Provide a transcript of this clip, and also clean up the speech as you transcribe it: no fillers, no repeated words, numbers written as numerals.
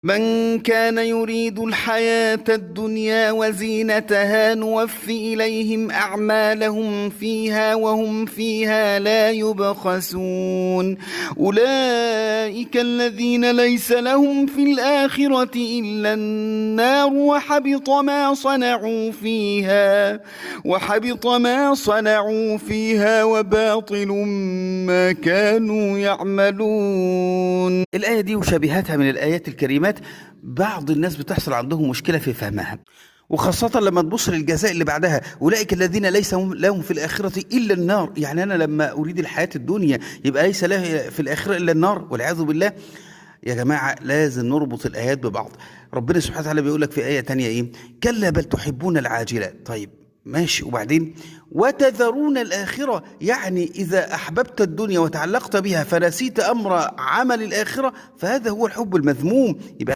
من كان يريد الحياة الدنيا وزينتها نوفي إليهم أعمالهم فيها وهم فيها لا يبخسون. أولئك الذين ليس لهم في الآخرة إلا النار وحبط ما صنعوا فيها وباطل ما كانوا يعملون. الآية دي وشبيهاتها من الآيات الكريمات بعض الناس بتحصل عندهم مشكلة في فهمها، وخاصة لما تبص للجزاء اللي بعدها، أولئك الذين ليس لهم في الآخرة إلا النار. يعني أنا لما أريد الحياة الدنيا يبقى ليس له في الآخرة إلا النار والعياذ بالله. يا جماعة لازم نربط الآيات ببعض. ربنا سبحانه وتعالى بيقول لك في آية تانية إيه؟ كلا بل تحبون العاجلة. طيب ماشي، وبعدين وتذرون الآخرة. يعني إذا أحببت الدنيا وتعلقت بها فنسيت أمر عمل الآخرة فهذا هو الحب المذموم. يبقى